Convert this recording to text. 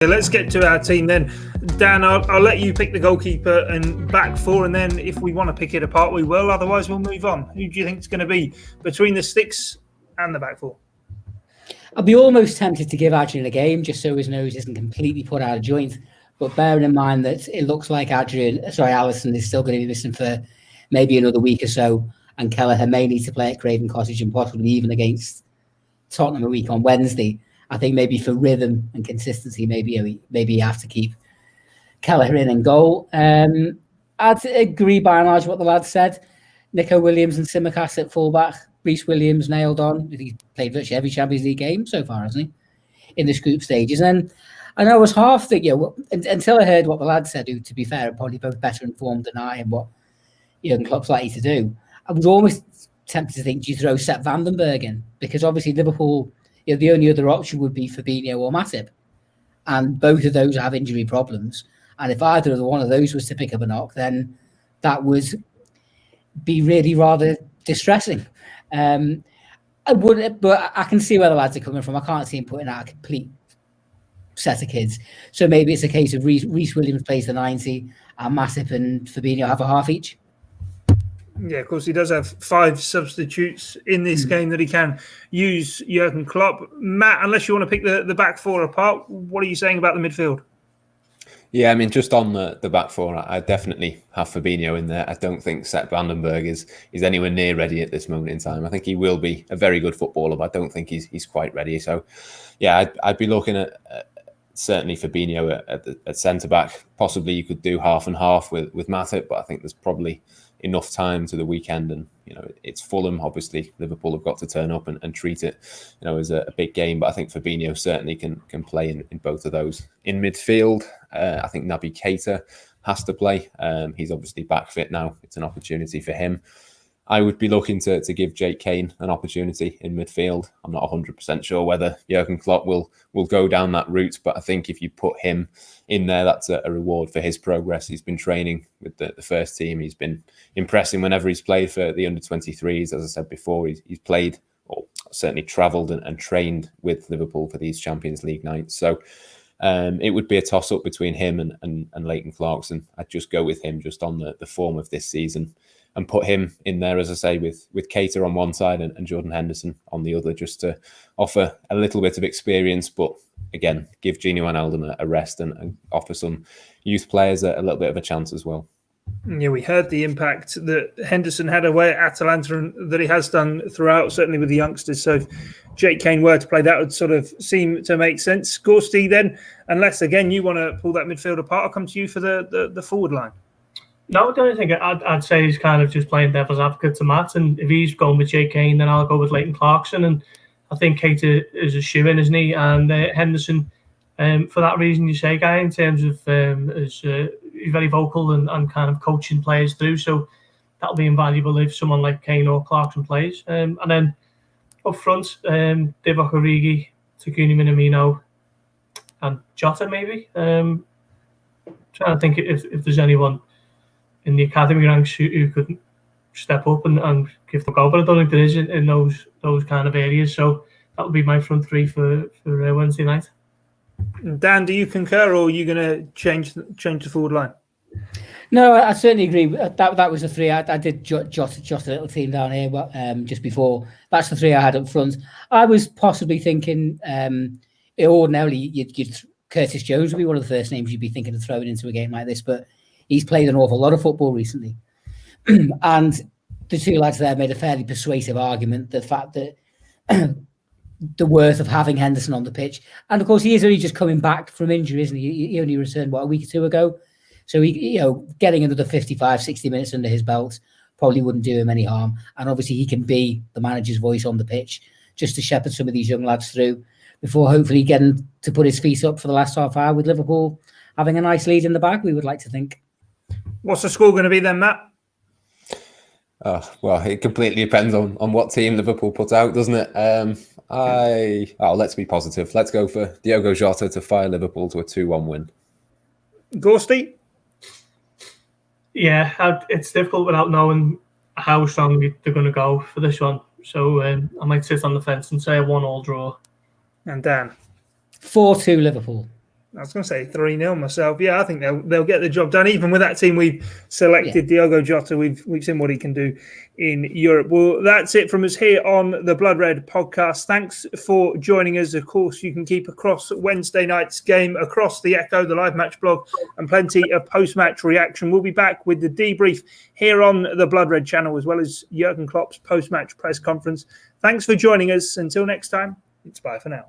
Let's get to our team then. Dan, I'll let you pick the goalkeeper and back four, and then if we want to pick it apart, we will. Otherwise, we'll move on. Who do you think is going to be between the sticks and the back four? I'd be almost tempted to give Adrian a game just so his nose isn't completely put out of joint. But bearing in mind that it looks like Alisson is still going to be missing for maybe another week or so, and Kelleher may need to play at Craven Cottage and possibly even against Tottenham a week on Wednesday. I think maybe for rhythm and consistency, maybe you have to keep Kelleher in goal. I'd agree by and large what the lads said. Nico Williams and Tsimikas at fullback. Reece Williams nailed on. He's played virtually every Champions League game so far, hasn't he? In this group stages. And I was half thinking, until I heard what the lads said, who, to be fair, are probably both better informed than I and what Jurgen Klopp's likely to do, I was almost tempted to think, do you throw Sepp Vandenberg in? Because obviously Liverpool, the only other option would be Fabinho or Matip. And both of those have injury problems. And if either one of those was to pick up a knock, then that would be really rather distressing. But I can see where the lads are coming from. I can't see him putting out a complete set of kids. So maybe it's a case of Reece Williams plays the 90 and Matip and Fabinho have a half each. Yeah, of course, he does have 5 substitutes in this game that he can use, Jurgen Klopp. Matt, unless you want to pick the back four apart, what are you saying about the midfield? Yeah, I mean, just on the back four, I definitely have Fabinho in there. I don't think Sepp Vandenberg is anywhere near ready at this moment in time. I think he will be a very good footballer, but I don't think he's quite ready. So, yeah, I'd be looking at certainly Fabinho at centre-back. Possibly you could do half and half with Matip, but I think there's probably enough time to the weekend, and it's Fulham. Obviously, Liverpool have got to turn up and treat it, as a big game. But I think Fabinho certainly can play in both of those. In midfield, I think Naby Keita has to play. He's obviously back fit now. It's an opportunity for him. I would be looking to give Cain an opportunity in midfield. I'm not 100% sure whether Jurgen Klopp will go down that route, but I think if you put him in there, that's a reward for his progress. He's been training with the first team. He's been impressing whenever he's played for the under-23s. As I said before, he's played, or certainly travelled and trained with Liverpool for these Champions League nights. So it would be a toss-up between him and Leighton Clarkson. I'd just go with him just on the form of this season, and put him in there, as I say, with Keita on one side and Jordan Henderson on the other, just to offer a little bit of experience, but again, give Gini Wijnaldum a rest and offer some youth players a little bit of a chance as well. Yeah, we heard the impact that Henderson had away at Atalanta and that he has done throughout, certainly with the youngsters. So if Cain were to play, that would sort of seem to make sense. Gorsty then, unless, again, you want to pull that midfield apart, I'll come to you for the forward line. No, the only thing I'd say is kind of just playing devil's advocate to Matt. And if he's going with Cain, then I'll go with Leighton Clarkson. And I think Keita is a shoe-in, isn't he? And Henderson, for that reason you say, Guy, in terms of he's very vocal and kind of coaching players through. So that'll be invaluable if someone like Cain or Clarkson plays. And then up front, Divock Origi, Takumi Minamino, and Jota maybe. Trying to think if there's anyone in the academy ranks who could step up and give the goal, but I don't think there is in those kind of areas. So that would be my front three for Wednesday night. Dan, do you concur, or are you going to change the forward line? No, I certainly agree. That was the three. I did jot a little team down here, but just before. That's the three I had up front. I was possibly thinking, ordinarily, you'd Curtis Jones would be one of the first names you'd be thinking of throwing into a game like this, but he's played an awful lot of football recently. And the two lads there made a fairly persuasive argument, the fact that the worth of having Henderson on the pitch. And of course, he is only just coming back from injury, isn't he? He only returned, a week or two ago. So getting another 55, 60 minutes under his belt probably wouldn't do him any harm. And obviously he can be the manager's voice on the pitch just to shepherd some of these young lads through before hopefully getting to put his feet up for the last half hour with Liverpool having a nice lead in the bag, we would like to think. What's the score going to be then, Matt? Well, it completely depends on what team Liverpool put out, doesn't it? Let's be positive. Let's go for Diogo Jota to fire Liverpool to a 2-1 win. Gorsty? Yeah, it's difficult without knowing how strong they're going to go for this one. So I might sit on the fence and say a 1-1 draw. And Dan? 4-2 Liverpool. I was going to say 3-0 myself. Yeah, I think they'll get the job done. Even with that team we've selected, Diogo Jota, we've seen what he can do in Europe. Well, that's it from us here on the Blood Red podcast. Thanks for joining us. Of course, you can keep across Wednesday night's game, across the Echo, the live match blog, and plenty of post-match reaction. We'll be back with the debrief here on the Blood Red channel, as well as Jurgen Klopp's post-match press conference. Thanks for joining us. Until next time, it's bye for now.